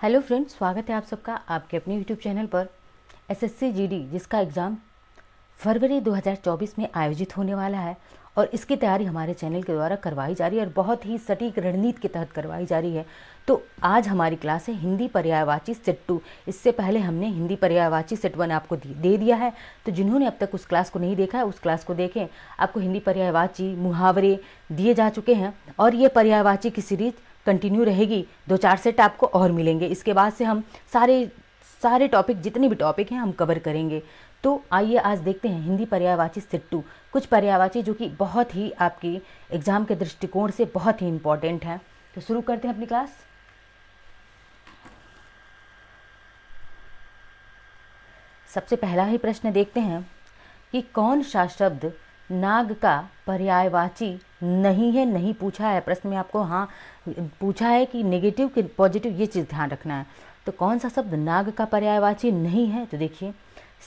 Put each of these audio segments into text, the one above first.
Hello friends, स्वागत है आप सबका आपके अपने यूट्यूब चैनल पर। एसएससी जीडी जिसका एग्ज़ाम फरवरी 2024 में आयोजित होने वाला है और इसकी तैयारी हमारे चैनल के द्वारा करवाई जा रही है और बहुत ही सटीक रणनीति के तहत करवाई जा रही है। तो आज हमारी क्लास है हिंदी पर्यायवाची सेट 2। इससे पहले हमने हिंदी पर्यायवाची सेट 1 आपको दे दिया है, तो जिन्होंने अब तक उस क्लास को नहीं देखा है उस क्लास को देखें। आपको हिंदी पर्यायवाची मुहावरे दिए जा चुके हैं और ये पर्यायवाची की सीरीज कंटिन्यू रहेगी। 2-4 सेट आपको और मिलेंगे। इसके बाद से हम सारे टॉपिक, जितने भी टॉपिक हैं, हम कवर करेंगे। तो आइए आज देखते हैं हिंदी पर्यायवाची सेट 2, कुछ पर्यायवाची जो कि बहुत ही आपकी एग्जाम के दृष्टिकोण से बहुत ही इंपॉर्टेंट है। तो शुरू करते हैं अपनी क्लास। सबसे पहला ही प्रश्न देखते हैं कि कौन सा शब्द नाग का पर्यायवाची नहीं है। नहीं पूछा है प्रश्न में आपको, हाँ पूछा है कि नेगेटिव कि पॉजिटिव, ये चीज़ ध्यान रखना है। तो कौन सा शब्द नाग का पर्यायवाची नहीं है, तो देखिए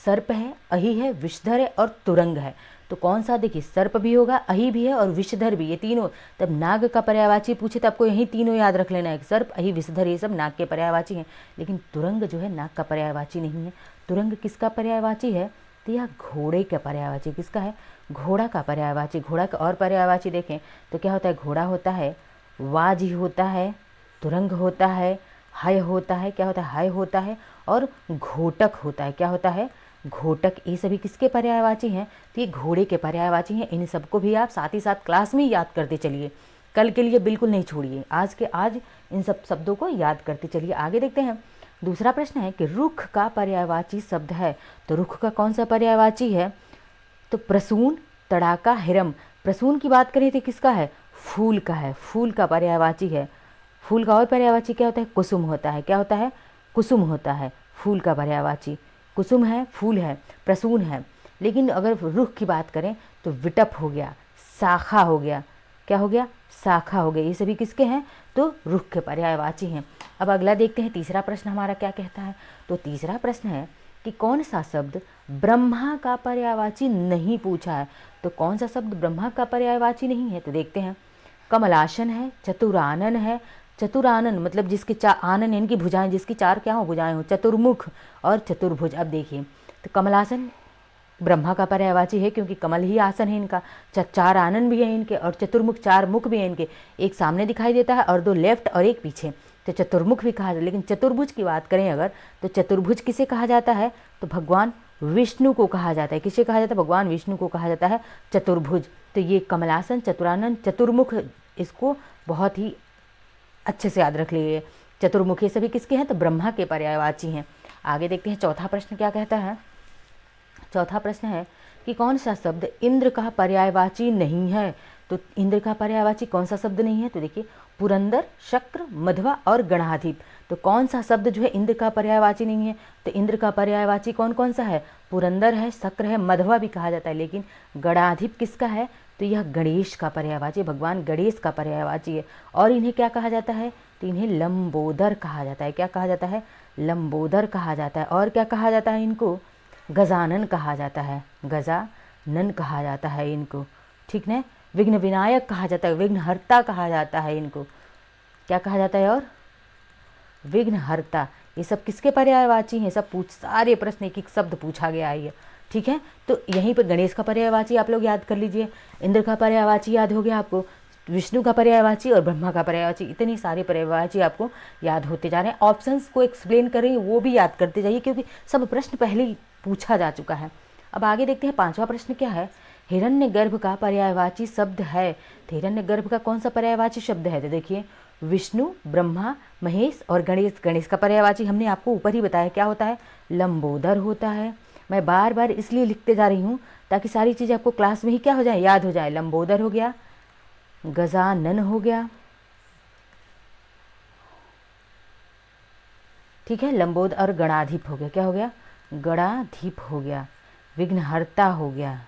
सर्प है, अहि है, विषधर है और तुरंग है। तो कौन सा, देखिए सर्प भी होगा, अहि भी है और विषधर भी, ये तीनों। तब नाग का पर्यायवाची पूछे तो आपको यही तीनों याद रख लेना है। सर्प, अहि, विषधर, ये सब नाग के पर्यायवाची हैं। लेकिन तुरंग जो है नाग का पर्यायवाची नहीं है। तुरंग किसका पर्यायवाची है, तो यह घोड़े का पर्यायवाची किसका है, घोड़ा का पर्यायवाची। घोड़ा का और पर्यायवाची देखें तो क्या होता है, घोड़ा होता है, वाजी होता है, तुरंग होता है, हय होता है, क्या होता है, हय होता है और घोटक होता है, क्या होता है, घोटक। ये सभी किसके पर्यायवाची हैं, तो ये घोड़े के पर्यायवाची हैं। इन सबको भी आप साथ ही साथ क्लास में याद करते चलिए, कल के लिए बिल्कुल नहीं छोड़िए, आज इन सब शब्दों को याद करते चलिए। आगे देखते हैं। दूसरा प्रश्न है कि रुख का पर्यायवाची शब्द है। तो रुख का कौन सा पर्यायवाची है, तो प्रसून, तड़ाका, हिरम। प्रसून की बात करें तो किसका है, फूल का है, फूल का पर्यायवाची है। फूल का और पर्यायवाची क्या होता है, कुसुम होता है, क्या होता है, कुसुम होता है फूल का पर्यायवाची। कुसुम है, फूल है, प्रसून है। लेकिन अगर रुख की बात करें तो विटप हो गया, शाखा हो गया, क्या हो गया, शाखा हो गया। ये सभी किसके हैं, तो रुख के पर्यायवाची हैं। अब अगला देखते हैं, तीसरा प्रश्न हमारा क्या कहता है। तो तीसरा प्रश्न है कि कौन सा शब्द ब्रह्मा का पर्यायवाची नहीं पूछा है। तो कौन सा शब्द ब्रह्मा का पर्यायवाची नहीं है, तो देखते हैं। कमलासन है, चतुरानन है। चतुरानन मतलब जिसके चार आनन, इनकी भुजाएं, जिसकी चार क्या हो, भुजाएं हो। चतुर्मुख और चतुर्भुज। अब देखिए तो कमलासन ब्रह्मा का पर्यायवाची है क्योंकि कमल ही आसन है इनका। चार आनन भी है इनके और चतुर्मुख, चार मुख भी है इनके। एक सामने दिखाई देता है और दो लेफ्ट और एक पीछे, तो चतुर्मुख भी कहा जाता है। लेकिन चतुर्भुज की बात करें अगर, तो चतुर्भुज किसे कहा जाता है, तो भगवान विष्णु को कहा जाता है। किसे कहा जाता है, भगवान विष्णु को कहा जाता है चतुर्भुज। तो ये कमलासन, चतुरानन, चतुर्मुख, इसको बहुत ही अच्छे से याद रख लीजिए। चतुर्मुख ये सभी किसके हैं, तो ब्रह्मा के पर्यायवाची हैं। आगे देखते हैं चौथा प्रश्न क्या कहता है। चौथा प्रश्न है कि कौन सा शब्द इंद्र का पर्यायवाची नहीं है। तो इंद्र का पर्यायवाची कौन सा शब्द नहीं है, तो देखिए पुरंदर, शक्र, मध्वा और गणाधिप। तो कौन सा शब्द जो है इंद्र का पर्यायवाची नहीं है, तो इंद्र का पर्यायवाची कौन कौन सा है, पुरंदर है, शक्र है, मध्वा भी कहा जाता है। लेकिन गणाधिप किसका है, तो यह गणेश का पर्यायवाची, भगवान गणेश का पर्यायवाची है। और इन्हें क्या कहा जाता है, तो इन्हें लंबोदर कहा जाता है। क्या कहा जाता है, लंबोदर कहा जाता है। और क्या कहा जाता है, इनको गजानन कहा जाता है, गजानन कहा जाता है इनको, ठीक है। विघ्न विनायक कहा जाता है, विघ्नहर्ता कहा जाता है इनको, क्या कहा जाता है, और विघ्नहर्ता। ये सब किसके पर्यायवाची हैं, सब सारे प्रश्न एक एक शब्द पूछा गया है, ठीक है। तो यहीं पर गणेश का पर्यायवाची आप लोग याद कर लीजिए, इंद्र का पर्यायवाची याद हो गया आपको, विष्णु का पर्यायवाची और ब्रह्मा का पर्यायवाची। इतनी सारे पर्यायवाची आपको याद होते जा रहे हैं। ऑप्शंस को एक्सप्लेन कर रही हैं वो भी याद करते जाइए क्योंकि सब प्रश्न पहले ही पूछा जा चुका है। अब आगे देखते हैं पांचवा प्रश्न क्या है। हिरण्यगर्भ का पर्यायवाची शब्द है। तो हिरण्यगर्भ का कौन सा पर्यायवाची शब्द है, तो देखिए विष्णु, ब्रह्मा, महेश और गणेश। गणेश का पर्यायवाची हमने आपको ऊपर ही बताया क्या होता है, लंबोदर होता है। मैं बार बार इसलिए लिखते जा रही हूँ ताकि सारी चीज़ें आपको क्लास में ही क्या हो जाए, याद हो जाए। लंबोदर हो गया, गजानन हो गया, ठीक है, लंबोद और गणाधिप हो गया, क्या हो गया, गणाधिप हो गया, विघ्नहर्ता हो गया,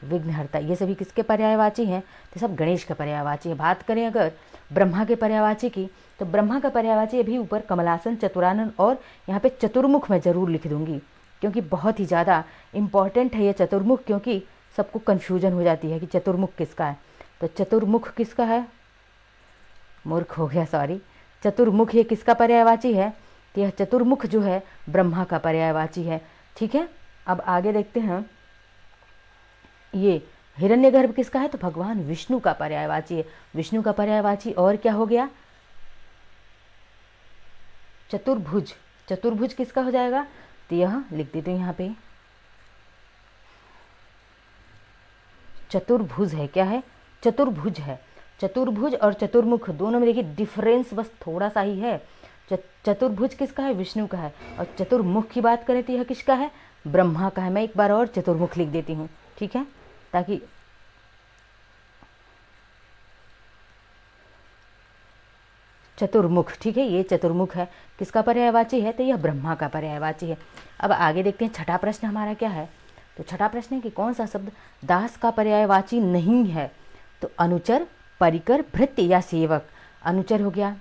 विघ्नहर्ता। ये सभी किसके पर्यायवाची हैं, तो सब गणेश के पर्यायवाची है। बात करें अगर ब्रह्मा के पर्यायवाची की, तो ब्रह्मा का पर्यायवाची अभी ऊपर कमलासन, चतुरानन और यहाँ पे चतुर्मुख मैं जरूर लिख दूंगी क्योंकि बहुत ही ज़्यादा इम्पॉर्टेंट है ये चतुर्मुख, क्योंकि सबको कन्फ्यूजन हो जाती है कि चतुर्मुख किसका है। तो चतुर्मुख किसका है, मूर्ख हो गया, सॉरी। चतुर्मुख ये किसका पर्यायवाची है? तो यह चतुर्मुख जो है ब्रह्मा का पर्यायवाची है। ठीक है, अब आगे देखते हैं। ये हिरण्यगर्भ किसका है? तो भगवान विष्णु का पर्यायवाची है। विष्णु का पर्यायवाची और क्या हो गया? चतुर्भुज। चतुर्भुज किसका हो जाएगा? तो यह लिख देते हैं यहाँ पे, चतुर्भुज है। क्या है? चतुर्भुज है। चतुर्भुज और चतुर्मुख दोनों में देखिए डिफरेंस बस थोड़ा सा ही है। चतुर्भुज किसका है? विष्णु का है। और चतुर्मुख की बात करें तो यह किसका है? ब्रह्मा का है। मैं एक बार और चतुर्मुख लिख देती हूँ, ठीक है, ताकि चतुर्मुख, ठीक है, ये चतुर्मुख है। किसका पर्यायवाची है? तो यह ब्रह्मा का पर्यायवाची है। अब आगे देखते हैं छठा प्रश्न हमारा क्या है। तो छठा प्रश्न है कि कौन सा शब्द दास का पर्यायवाची नहीं है? तो अनुचर, परिकर, भृत्य या सेवक। अनुचर हो गया,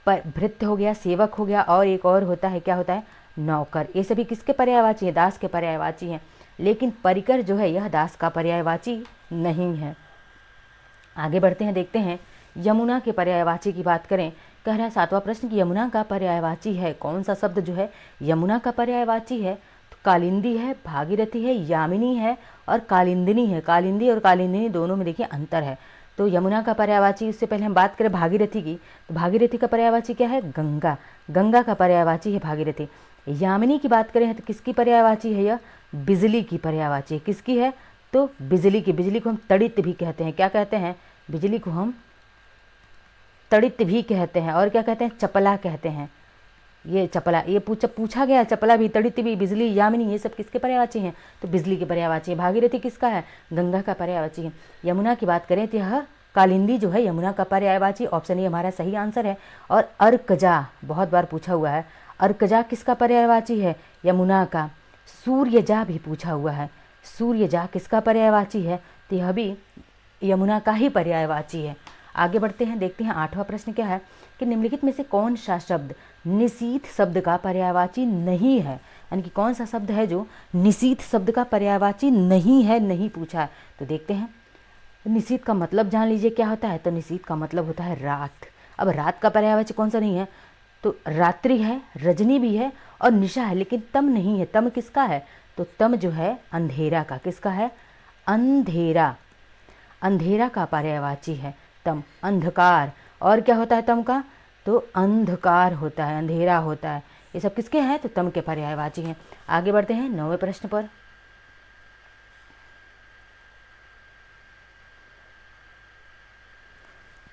भृत्य हो गया, सेवक हो गया, और एक और होता है, क्या होता है? नौकर। ये सभी किसके पर्यायवाची है? दास के पर्यायवाची हैं। लेकिन परिकर जो है यह दास का पर्यायवाची नहीं है। आगे बढ़ते हैं, देखते हैं यमुना के पर्यायवाची की बात करें। कह रहा है सातवां प्रश्न कि यमुना का पर्यायवाची है। कौन सा शब्द जो है यमुना का पर्यायवाची है? तो कालिंदी है, भागीरथी है, यामिनी है और कालिंदिनी है। कालिंदी और कालिंदिनी दोनों में देखिए अंतर है। तो यमुना का पर्यायवाची, इससे पहले हम बात करें भागीरथी की, तो भागीरथी का पर्यायवाची क्या है? गंगा। गंगा का पर्यायवाची है भागीरथी। यामिनी की बात करें तो किसकी पर्यायवाची है? यह बिजली की पर्यायवाची है। किसकी है? तो बिजली की। बिजली को हम तड़ित भी कहते हैं। क्या कहते हैं? बिजली को हम तड़ित भी कहते हैं। और क्या कहते हैं? चपला कहते हैं। ये चपला, ये पूछा गया, चपला भी, तड़ित भी, बिजली, यामिनी, ये सब किसके पर्यायवाची हैं? तो बिजली के पर्यायवाची है। भागीरथी किसका है? गंगा का पर्यायवाची है। यमुना की बात करें तो यह कालिंदी जो है यमुना का पर्यायवाची। ऑप्शन ए हमारा सही आंसर है। और अर्कजा बहुत बार पूछा हुआ है। अर्कजा किसका पर्यायवाची है? यमुना का। सूर्यजा भी पूछा हुआ है। सूर्यजा किसका पर्यायवाची है? तो यह भी यमुना का ही पर्यायवाची है। आगे बढ़ते हैं, देखते हैं आठवां प्रश्न क्या है कि निम्नलिखित में से कौन सा शब्द निशीथ शब्द का पर्यायवाची नहीं है? यानी कि कौन सा शब्द है जो निशीथ शब्द का पर्यायवाची नहीं है, नहीं पूछा है। तो देखते हैं, निशीथ का मतलब जान लीजिए क्या होता है। तो निशीथ का मतलब होता है रात। अब रात का पर्यायवाची कौन सा नहीं है? तो रात्रि है, रजनी भी है और निशा है, लेकिन तम नहीं है। तम किसका है? तो तम जो है अंधेरा का। किसका है? अंधेरा। अंधेरा का पर्यायवाची है तम। अंधकार, और क्या होता है तम का? तो अंधकार होता है, अंधेरा होता है। ये सब किसके हैं? तो तम के पर्यायवाची हैं। आगे बढ़ते हैं 9वें प्रश्न पर।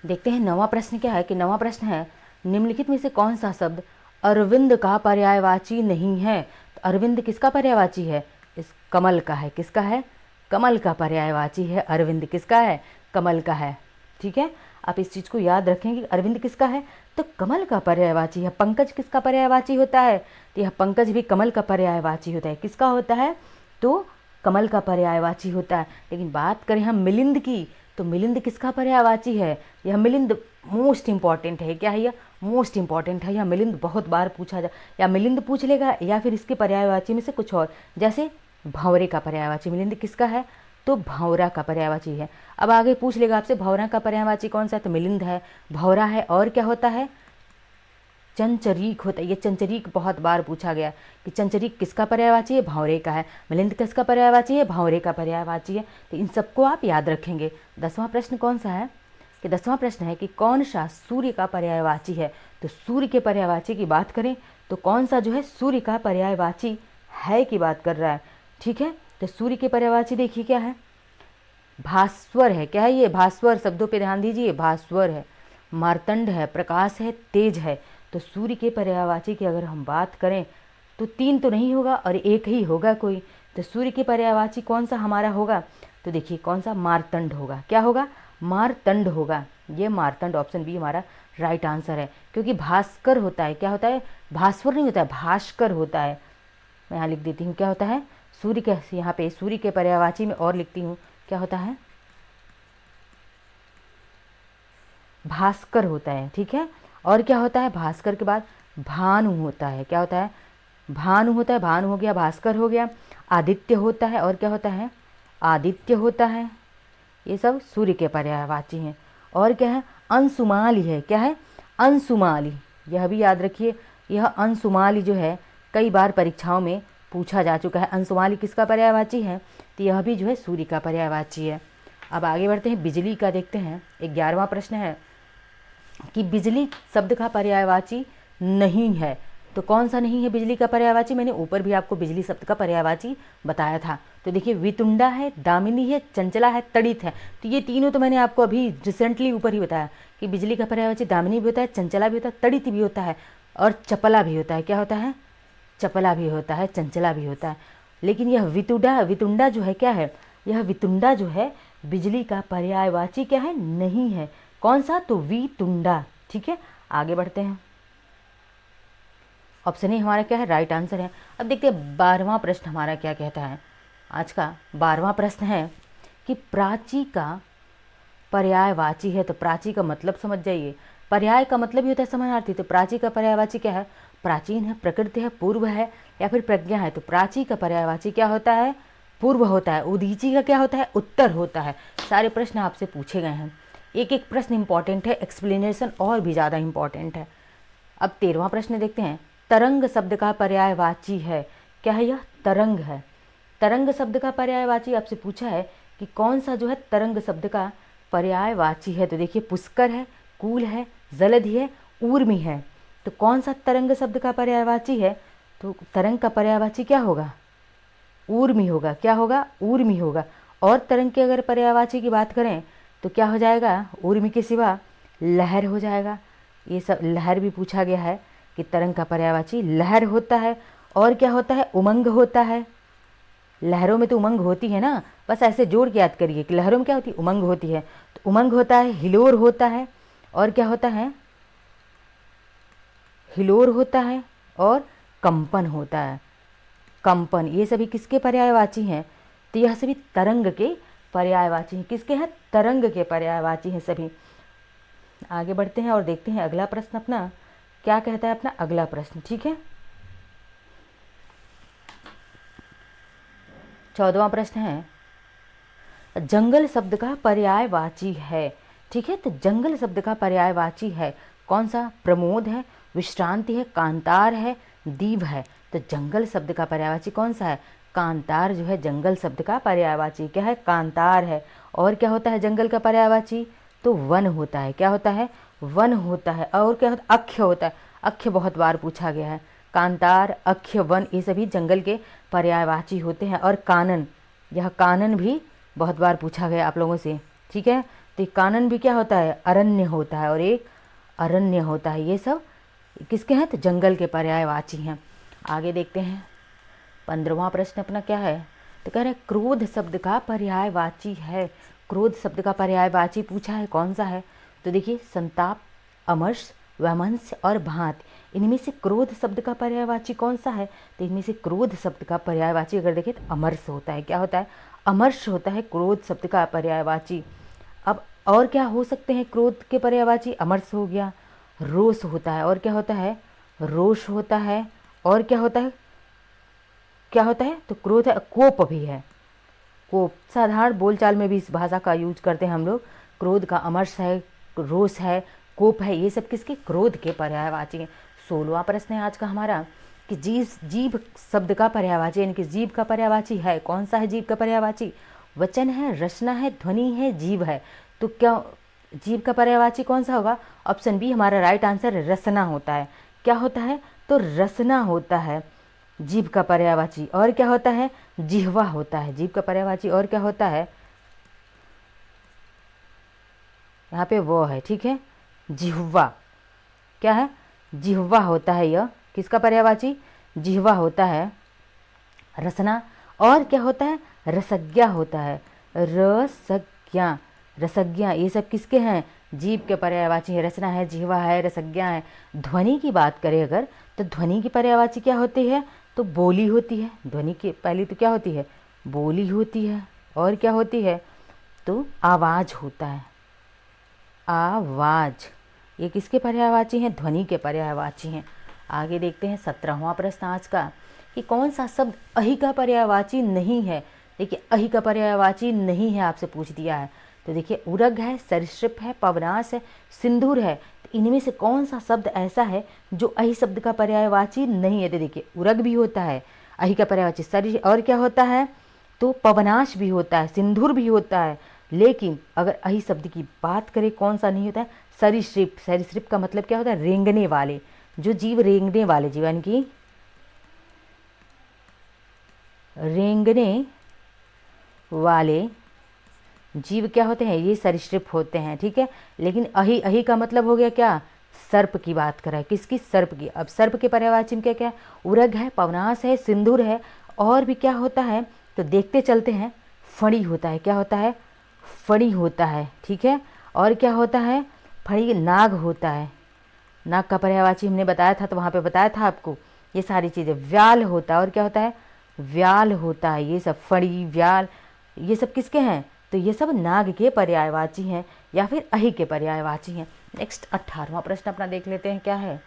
देखते हैं 9वां प्रश्न क्या है कि 9वां प्रश्न है निम्नलिखित में से कौन सा शब्द अरविंद का पर्यायवाची नहीं है? तो अरविंद किसका पर्यायवाची है? इस कमल का है। किसका है? कमल का पर्यायवाची है अरविंद। किसका है? कमल का है। ठीक है, आप इस चीज़ को याद रखें कि अरविंद किसका है? तो कमल का पर्यायवाची है। पंकज किसका पर्यायवाची होता है? तो यह पंकज भी कमल का पर्यायवाची होता है। किसका होता है? तो कमल का पर्यायवाची होता है। लेकिन बात करें हम मिलिंद की, तो मिलिंद किसका पर्यायवाची है? यह मिलिंद मोस्ट इंपॉर्टेंट है। क्या है? यह मोस्ट इंपॉर्टेंट है। यह मिलिंद बहुत बार पूछा जा, या मिलिंद पूछ लेगा या फिर इसके पर्यायवाची में से कुछ और। जैसे भंवरे का पर्यायवाची मिलिंद किसका है? तो भंवरा का पर्यायवाची है। अब आगे पूछ लेगा आपसे भंवरा का पर्यायवाची कौन सा है? तो मिलिंद है, भंवरा है, और क्या होता है? चंचरीक होता है। ये चंचरीक बहुत बार पूछा गया कि चंचरीक किसका पर्यायवाची है? भंवरे का है। मिलिंद किसका पर्यायवाची है? भंवरे का पर्यायवाची है। तो इन सबको आप याद रखेंगे। 10वां प्रश्न कौन सा है कि 10वां प्रश्न है कि कौन सा सूर्य का पर्यायवाची है? तो सूर्य के पर्यायवाची की बात करें तो कौन सा जो है सूर्य का पर्यायवाची है की बात कर रहा है। ठीक है, तो सूर्य के पर्यायवाची देखिए क्या है? भास्वर है। क्या है ये? भास्वर। शब्दों पे ध्यान दीजिए, भास्वर है, मार्तंड है, प्रकाश है, तेज है। तो सूर्य के पर्यायवाची की अगर हम बात करें तो 3 तो नहीं होगा और एक ही होगा कोई। तो सूर्य के पर्यायवाची कौन सा हमारा होगा? तो देखिए कौन सा? मार्तंड होगा। क्या होगा? मार्तंड होगा। ये मार्तंड, ऑप्शन बी हमारा राइट आंसर है। क्योंकि भास्कर होता है, क्या होता है? भास्वर नहीं होता है, भास्कर होता है। मैं यहाँ लिख देती हूँ क्या होता है सूर्य के, यहाँ पे सूर्य के पर्यायवाची में और लिखती हूँ क्या होता है? भास्कर होता है। ठीक है, और क्या होता है? भास्कर के बाद भानु होता है। क्या होता है? भानु होता है। भानु हो गया, भास्कर हो गया, आदित्य होता है, और क्या होता है? आदित्य होता है। ये सब सूर्य के पर्यायवाची हैं। और क्या है, अंशुमाली है। क्या है, अंशुमाली, यह भी याद रखिए। यह अंशुमाली जो है कई बार परीक्षाओं में पूछा जा चुका है। अंशुमाली किसका पर्यायवाची है, तो यह भी जो है सूर्य का पर्यायवाची है। अब आगे बढ़ते हैं, बिजली का देखते हैं। 11वां प्रश्न है कि बिजली शब्द का पर्यायवाची नहीं है, तो कौन सा नहीं है बिजली का पर्यायवाची। मैंने ऊपर भी आपको बिजली शब्द का पर्यायवाची बताया था। तो देखिए, वितुंडा है, दामिनी है, चंचला है, तड़ित है। तो ये तीनों तो मैंने आपको अभी रिसेंटली ऊपर ही बताया कि बिजली का पर्यायवाची दामिनी भी होता है, चंचला भी होता है, तड़ित भी होता है और चपला भी होता है। क्या होता है, चपला भी होता है, चंचला भी होता है। लेकिन यह वितुंडा जो है, क्या है, यह वितुंडा जो है बिजली का पर्यायवाची क्या है, नहीं है। कौन सा, तो वितुंडा। ठीक है, आगे बढ़ते हैं। ऑप्शन ए हमारा क्या है, राइट आंसर है। अब देखते हैं 12वां प्रश्न हमारा क्या कहता है। आज का 12वां प्रश्न है कि प्राची का पर्यायवाची है। तो प्राची का मतलब समझ जाइए। पर्याय का मतलब ही होता है समानार्थी। तो प्राची का पर्यायवाची क्या है, प्राचीन है, प्रकृति है, पूर्व है या फिर प्रज्ञा है। तो प्राची का पर्यायवाची क्या होता है, पूर्व होता है। उदीची का क्या होता है, उत्तर होता है। सारे प्रश्न आपसे पूछे गए हैं, एक एक प्रश्न इंपॉर्टेंट है, एक्सप्लेनेशन और भी ज़्यादा इंपॉर्टेंट है। अब 13वां प्रश्न देखते हैं। तरंग शब्द का पर्यायवाची है। क्या है, यह तरंग है। तरंग शब्द का पर्यायवाची आपसे पूछा है कि कौन सा जो है तरंग शब्द का पर्यायवाची है। तो देखिए, पुष्कर है, कूल है, जलधि है, ऊर्मी है। तो कौन सा तरंग शब्द का पर्यायवाची है, तो तरंग का पर्यायवाची क्या होगा, ऊर्मी होगा। क्या होगा, ऊर्मी होगा। और तरंग के अगर पर्यायवाची की बात करें तो क्या हो जाएगा, ऊर्मी के सिवा लहर हो जाएगा। ये सब लहर भी पूछा गया है कि तरंग का पर्यायवाची लहर होता है। और क्या होता है, उमंग होता है। लहरों में तो उमंग होती है ना, बस ऐसे जोड़ के याद करिए कि लहरों में क्या होती है, उमंग होती है। तो उमंग होता है, हिलोर होता है, और क्या होता है, हिलोर होता है, और कंपन होता है। कंपन, ये सभी किसके पर्यायवाची हैं, तो यह सभी तरंग के पर्यायवाची हैं। किसके हैं, तरंग के पर्यायवाची हैं सभी। आगे बढ़ते हैं और देखते हैं अगला प्रश्न अपना क्या कहता है, अपना अगला प्रश्न। ठीक है, 14वां प्रश्न है, जंगल शब्द का पर्यायवाची है। ठीक है, तो जंगल शब्द का पर्यायवाची है कौन सा, प्रमोद है, विश्रांति है, कांतार है, दीव है। तो जंगल शब्द का पर्यायवाची कौन सा है, कांतार जो है जंगल शब्द का पर्यायवाची क्या है, कांतार है। और क्या होता है जंगल का पर्यायवाची, तो वन होता है। क्या होता है, वन होता है। और क्या होता है, अक्ष होता है। अक्ष बहुत बार पूछा गया है। कांतार, अक्ष, वन, ये सभी जंगल के पर्यायवाची होते हैं। और कानन, यह कानन भी बहुत बार पूछा गया आप लोगों से। ठीक है, तो कानन भी क्या होता है, अरण्य होता है, और एक अरण्य होता है। ये सब किसके हैं, तो जंगल के पर्यायवाची हैं। आगे देखते हैं 15वां प्रश्न अपना क्या है, तो कह रहे क्रोध शब्द का पर्यायवाची है। क्रोध शब्द का पर्यायवाची पूछा है कौन सा है, तो देखिए संताप, अमर्ष, वैमनस्य और भांत, इनमें से क्रोध शब्द का पर्यायवाची कौन सा है, तो इनमें से क्रोध शब्द का पर्यायवाची अगर देखें तो अमर्ष होता है। क्या होता है, अमर्ष होता है क्रोध शब्द का पर्यायवाची। अब और क्या हो सकते हैं क्रोध के पर्यायवाची, अमर्ष हो गया, रोष होता है, और क्या होता है, रोष होता है, और क्या होता है, क्या होता है, तो क्रोध है, कोप भी है। कोप साधारण बोलचाल में भी इस भाषा का यूज करते हैं हम लोग। क्रोध का अमर्ष है, रोष है, कोप है, ये सब किसके, क्रोध के पर्यायवाची हैं। 16वां प्रश्न है आज का हमारा कि जीभ शब्द का पर्यायवाची, यानी कि जीभ का पर्यायवाची है कौन सा है, जीभ का पर्यायवाची वचन है, रचना है, ध्वनि है, जीव है। तो क्या जीव का पर्यायवाची कौन सा होगा, ऑप्शन बी हमारा राइट आंसर, रसना होता है। क्या होता है, तो रसना होता है जीव का पर्यायवाची। और क्या होता है, जिह्वा होता है जीव का पर्यायवाची। और क्या होता है, यहाँ पे वो है, ठीक है, जिह्वा। क्या है, जिह्वा होता है, यह किसका पर्यायवाची, जिह्वा होता है। रसना, और क्या होता है, रसज्ञा होता है, रसज्ञा, रसज्ञा, ये सब किसके हैं, जीव के पर्यायवाची है। रसना है, जिह्वा है, रसज्ञा है। ध्वनि की बात करें अगर, तो ध्वनि की पर्यायवाची क्या होती है, तो बोली होती है। ध्वनि की पहली तो क्या होती है, बोली होती है। और क्या होती है, तो आवाज़ होता है, आवाज़। ये किसके पर्यायवाची हैं, ध्वनि के पर्यायवाची हैं। आगे देखते हैं 17वां प्रश्न आज का कि कौन सा शब्द अहि का पर्यायवाची नहीं है। देखिए अहि का पर्यायवाची नहीं है आपसे पूछ दिया है। तो देखिए उरग है, सरीसृप है, पवनाश है, सिंदूर है। तो इनमें से कौन सा शब्द ऐसा है जो अहि शब्द का पर्यायवाची नहीं है? तो देखिए उरग भी होता है अहि का पर्यायवाची, सरी और क्या होता है तो पवनाश भी होता है, सिंदूर भी होता है। लेकिन अगर अहि शब्द की बात करें कौन सा नहीं होता है? सरीसृप। सरीसृप का मतलब क्या होता है? रेंगने वाले, जो जीव रेंगने वाले जीव, यानी कि रेंगने वाले जीव क्या होते हैं? ये सरीसृप होते हैं, ठीक है। लेकिन अहि, अहि का मतलब हो गया क्या? सर्प की बात कर रहा है, किसकी? सर्प की। अब सर्प के पर्यायवाची में क्या क्या है? उरग है, पवनाश है, सिंदूर है, और भी क्या होता है तो देखते चलते हैं। फणी होता है, क्या होता है? फणी होता है, ठीक है। और क्या होता है? फणी, नाग होता है, नाग का पर्यायवाची हमने बताया था, तो वहाँ पे बताया था आपको ये सारी चीज़ें। व्याल होता है, और क्या होता है? व्याल होता है। ये सब फणी, व्याल, ये सब किसके हैं? तो ये सब नाग के पर्यायवाची हैं या फिर अहि के पर्यायवाची हैं। नेक्स्ट 18वां प्रश्न अपना देख लेते हैं क्या है।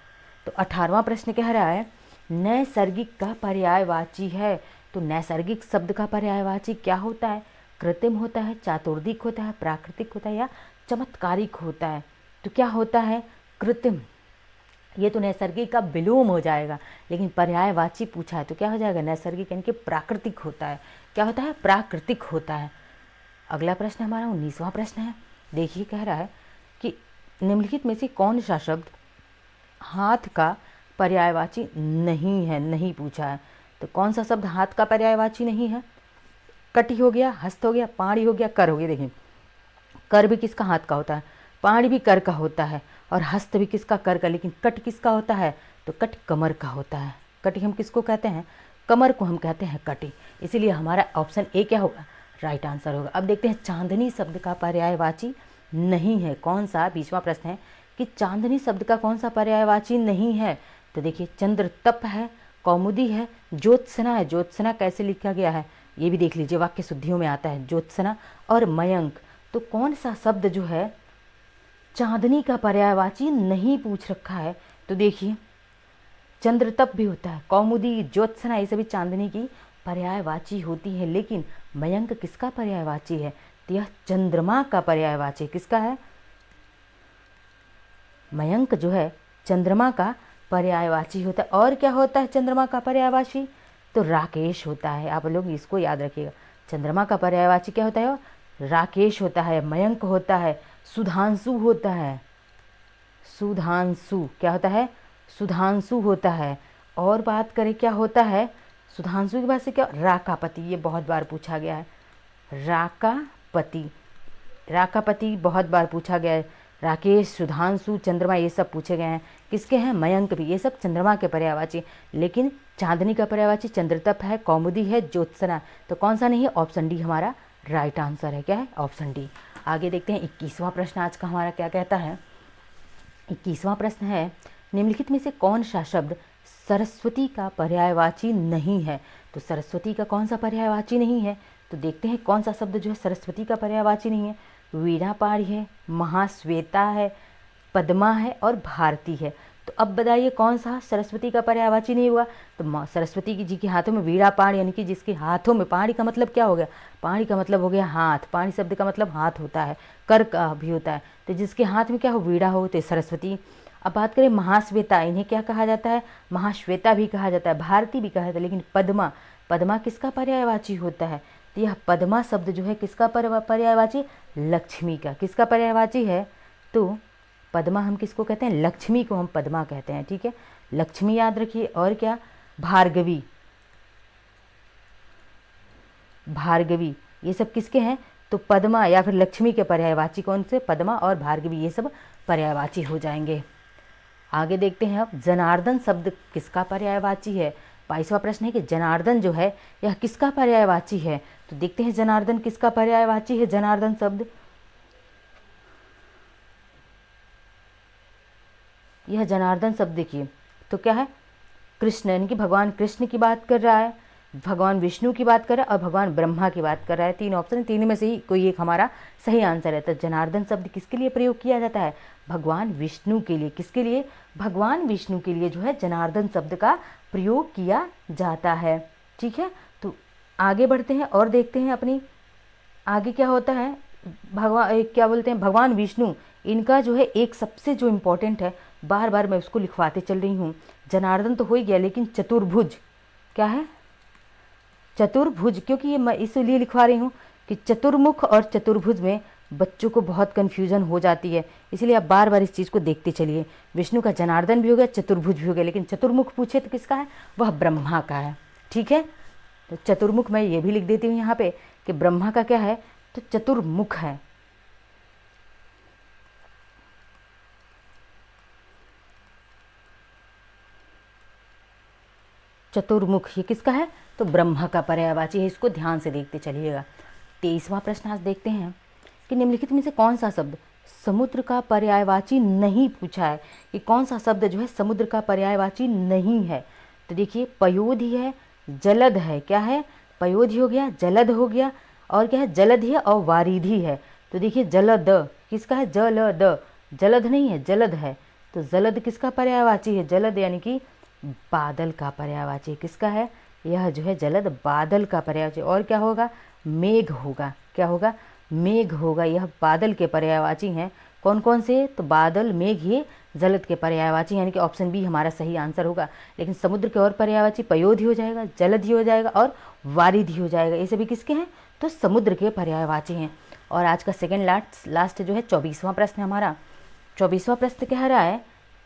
तो 18वां प्रश्न कह रहा है नैसर्गिक का पर्यायवाची है। तो नैसर्गिक शब्द का पर्यायवाची क्या होता है? कृत्रिम होता है, चातुर्दिक होता है, प्राकृतिक होता है या चमत्कारिक होता है? तो क्या होता है? कृत्रिम। ये तो नैसर्गिक का विलोम हो जाएगा, लेकिन पर्यायवाची पूछा है तो क्या हो जाएगा? नैसर्गिक यानी कि प्राकृतिक होता है। क्या होता है? प्राकृतिक होता है। अगला प्रश्न हमारा 19वां प्रश्न है। देखिए कह रहा है कि निम्नलिखित में से कौन सा शब्द हाथ का पर्यायवाची नहीं है? नहीं पूछा है। तो कौन सा शब्द हाथ का पर्यायवाची नहीं है? कटी हो गया, हस्त हो गया, पाणी हो गया, कर हो गया। देखिए कर भी किसका? हाथ का होता है, पाणी भी कर का होता है, और हस्त भी किसका? कर का। लेकिन कट किसका होता है? तो कट कमर का होता है। कटी हम किसको कहते हैं? कमर को हम कहते हैं कटी। इसीलिए हमारा ऑप्शन ए क्या होगा? राइट आंसर होगा। अब देखते हैं चांदनी शब्द का पर्यायवाची नहीं है कौन सा? 20वां प्रश्न है कि चांदनी शब्द का कौन सा पर्यायवाची नहीं है? तो देखिए चंद्र तप है, कौमुदी है, ज्योत्सना है। ज्योत्सना कैसे लिखा गया है ये भी देख लीजिए, वाक्य शुद्धियों में आता है ज्योत्सना, और मयंक। तो कौन सा शब्द जो है चांदनी का पर्यायवाची नहीं पूछ रखा है? तो देखिए चंद्रतप भी होता है, कौमुदी, ज्योत्सना, ये सभी चांदनी की पर्यायवाची होती है। लेकिन मयंक किसका पर्यायवाची है? तो यह चंद्रमा का पर्यायवाची किसका है? मयंक जो है चंद्रमा का पर्यायवाची होता है। और क्या होता है चंद्रमा का पर्यायवाची? तो राकेश होता है। आप लोग इसको याद रखिएगा, चंद्रमा का पर्यायवाची क्या होता है? राकेश होता है, मयंक होता है, सुधांशु होता है। सुधांशु क्या होता है? सुधांशु होता है। और बात करें क्या होता है सुधांशु की बात से? क्या? राकापति, ये बहुत बार पूछा गया है। राकापति, राकापति बहुत बार पूछा गया है। राकेश, सुधांशु, चंद्रमा, ये सब पूछे गए हैं। किसके हैं? मयंक भी, ये सब चंद्रमा के पर्यायवाची। लेकिन चांदनी का पर्यायवाची चंद्रतप है, कौमुदी है, ज्योत्सना। तो कौन सा नहीं है? ऑप्शन डी हमारा राइट आंसर है। क्या है? Option D. आगे देखते हैं 21वां प्रश्न आज का हमारा क्या कहता है। 21वां प्रश्न है निम्नलिखित में से कौन सा शब्द सरस्वती का पर्यायवाची नहीं है? तो सरस्वती का कौन सा पर्यायवाची नहीं है? तो देखते हैं कौन सा शब्द जो है सरस्वती का पर्यायवाची नहीं है। वीणा पाणी है, महाश्वेता है, पद्मा है और भारती है। तो अब बताइए कौन सा सरस्वती का पर्यायवाची नहीं हुआ? तो सरस्वती जी के हाथों में वीणा पाणी, यानी कि जिसके हाथों में, पाणी का मतलब क्या हो गया? पाणी का मतलब हो गया हाथ, पाणी शब्द का मतलब हाथ होता है, कर का भी होता है। तो जिसके हाथ में क्या हो? वीणा हो, तो सरस्वती। अब बात करें महाश्वेता, इन्हें क्या कहा जाता है? महाश्वेता भी कहा जाता है, भारती भी कहा जाता है। लेकिन पद्मा, पद्मा किसका पर्यायवाची होता है? तो यह पद्मा शब्द जो है किसका पर्यायवाची? लक्ष्मी का। किसका पर्यायवाची है? तो पद्मा हम किसको कहते हैं? लक्ष्मी को हम पद्मा कहते हैं, ठीक है। लक्ष्मी याद रखिए। और क्या? भार्गवी, भार्गवी, ये सब किसके हैं? तो पद्मा या फिर लक्ष्मी के पर्यायवाची कौन से? पद्मा और भार्गवी, ये सब पर्यायवाची हो जाएंगे। आगे देखते हैं अब जनार्दन शब्द किसका पर्यायवाची है। 22वां प्रश्न है कि जनार्दन जो है यह किसका पर्यायवाची है? तो देखते हैं जनार्दन किसका पर्यायवाची है। जनार्दन शब्द, यह जनार्दन शब्द देखिए तो क्या है? कृष्ण, यानी कि भगवान कृष्ण की बात कर रहा है, भगवान विष्णु की बात कर रहा है और भगवान ब्रह्मा की बात कर रहा है। 3 ऑप्शन, तीन में से ही कोई एक हमारा सही आंसर है। तो जनार्दन शब्द किसके लिए प्रयोग किया जाता है? भगवान विष्णु के लिए। किसके लिए? भगवान विष्णु के लिए जो है जनार्दन शब्द का प्रयोग किया जाता है, ठीक है। तो आगे बढ़ते हैं और देखते हैं अपनी आगे क्या होता है। भगवान क्या बोलते हैं, भगवान विष्णु, इनका जो है एक सबसे जो इम्पोर्टेंट है, बार बार मैं उसको लिखवाते चल रही हूँ। जनार्दन तो हो ही गया, लेकिन चतुर्भुज क्या है, चतुर्भुज, क्योंकि ये मैं इसलिए लिखवा रही हूँ कि चतुर्मुख और चतुर्भुज में बच्चों को बहुत कन्फ्यूजन हो जाती है, इसलिए आप बार बार इस चीज़ को देखते चलिए। विष्णु का जनार्दन भी हो गया, चतुर्भुज भी हो गया, लेकिन चतुर्मुख पूछे तो किसका है, वह ब्रह्मा का है। ठीक है, तो चतुर्मुख मैं ये भी लिख देती हूँ यहाँ पे कि ब्रह्मा का क्या है, तो चतुर्मुख है। चतुर्मुख ये किसका है, तो ब्रह्मा का पर्यायवाची है। इसको ध्यान से देखते चलिएगा। 23वां प्रश्न आज देखते हैं कि निम्नलिखित में से कौन सा शब्द समुद्र का पर्यायवाची नहीं, पूछा है कि कौन सा शब्द जो है समुद्र का पर्यायवाची नहीं है। तो देखिए पयोधि है, जलद है, क्या है, पयोधि हो गया, जलद हो गया, और क्या है, जलद है और वारिधि है। तो देखिए जलद किसका है, जलद, जलद नहीं है, जलद है। तो जलद किसका पर्यायवाची है, जलद यानी कि बादल का पर्यायवाची किसका है, यह जो है जलद बादल का पर्यायवाची। और क्या होगा, मेघ होगा, क्या होगा, मेघ होगा। यह बादल के पर्यायवाची हैं। कौन कौन से, तो बादल, मेघ, ये जलद के पर्यायवाची, यानी कि ऑप्शन बी हमारा सही आंसर होगा। लेकिन समुद्र के और पर्यायवाची पयोधि हो जाएगा, जलधि हो जाएगा और वारिधि हो जाएगा। ये सभी किसके हैं, तो समुद्र के पर्यायवाची हैं। और आज का सेकेंड लास्ट जो है 24वां प्रश्न हमारा। 24वां प्रश्न कह रहा है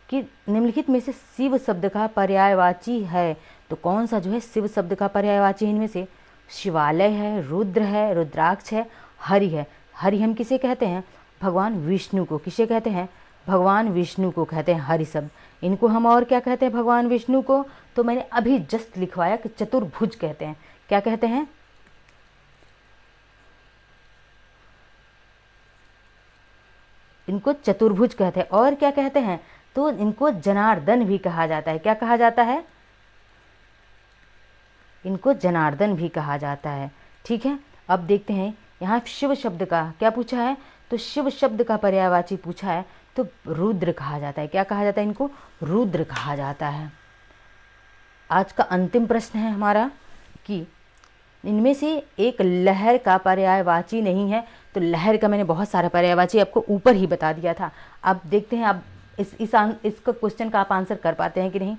कि निम्नलिखित में से शिव शब्द का पर्यायवाची है। तो कौन सा जो है शिव शब्द का पर्यायवाची है, इनमें से शिवालय है, रुद्र है, रुद्राक्ष है, हरि है। हरि हम किसे कहते हैं, भगवान विष्णु को। किसे कहते हैं, भगवान विष्णु को कहते हैं हरि शब्द। इनको हम और क्या कहते हैं भगवान विष्णु को, तो मैंने अभी जस्ट लिखवाया कि चतुर्भुज कहते हैं। क्या कहते हैं, इनको चतुर्भुज कहते हैं। और क्या कहते हैं, तो इनको जनार्दन भी कहा जाता है। क्या कहा जाता है, इनको जनार्दन भी कहा जाता है। ठीक है, अब देखते हैं यहाँ शिव शब्द का क्या पूछा है, तो शिव शब्द का पर्यायवाची पूछा है, तो रुद्र कहा जाता है। क्या कहा जाता है, इनको रुद्र कहा जाता है। आज का अंतिम प्रश्न है हमारा कि इनमें से एक लहर का पर्यायवाची नहीं है। तो लहर का मैंने बहुत सारा पर्यायवाची आपको ऊपर ही बता दिया था। अब देखते हैं अब इसका क्वेश्चन का आप आंसर कर पाते हैं कि नहीं।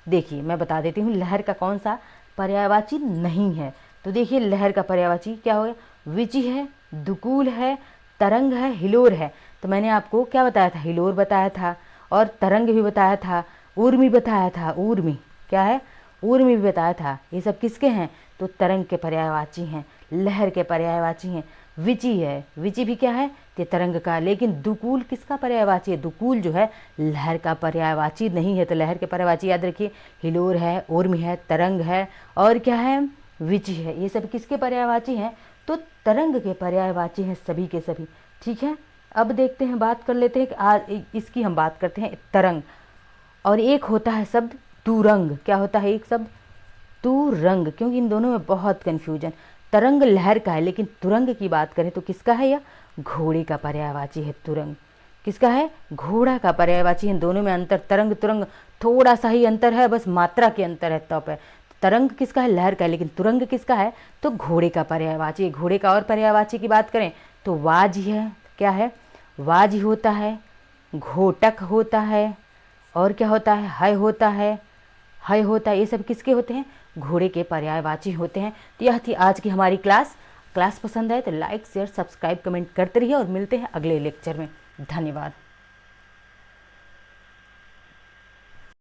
देखिए मैं बता देती हूँ लहर का कौन सा पर्यायवाची नहीं है। तो देखिए लहर का पर्यायवाची क्या हो गया, विचि है, दुकूल है, तरंग है, हिलोर है। तो मैंने आपको क्या बताया था, हिलोर बताया था और तरंग भी बताया था, ऊर्मी बताया था, ऊर्मी क्या है, ऊर्मी भी बताया था। ये सब किसके हैं, तो तरंग के पर्यायवाची हैं, लहर के पर्यायवाची हैं। विचि है, विचि भी क्या है, ये तरंग का। लेकिन दुकूल किसका पर्यायवाची है, दुकूल जो है लहर का पर्यायवाची नहीं है। तो लहर के पर्यायवाची याद रखिए, हिलोर है, ऊर्मी है, तरंग है और क्या है, विचि है। ये सब किसके पर्यायवाची हैं, तो तरंग के पर्यायवाची हैं सभी के सभी। ठीक है, अब देखते हैं, बात कर लेते हैं कि आज इसकी हम बात करते हैं तरंग। और एक होता है शब्द तुरंग। क्या होता है एक शब्द, तुरंग, क्योंकि इन दोनों में बहुत कन्फ्यूजन। तरंग लहर का है, लेकिन तुरंग की बात करें तो किसका है, यह घोड़े का पर्यायवाची है। तुरंग किसका है, घोड़ा का पर्यायवाची है। इन दोनों में अंतर, तरंग तुरंग थोड़ा सा ही अंतर है, बस मात्रा के अंतर है तब है। तरंग किसका है, लहर का है, लेकिन तुरंग किसका है, तो घोड़े का पर्यायवाची है। घोड़े का और पर्यायवाची की बात करें तो वाजी है, क्या है, वाजी होता है, घोटक होता है और क्या होता है, हय होता है, हय होता है। ये सब किसके होते हैं, घोड़े के पर्यायवाची होते हैं। तो यह थी आज की हमारी क्लास पसंद आए तो लाइक शेयर सब्सक्राइब कमेंट करते रहिए और मिलते हैं अगले लेक्चर में। धन्यवाद।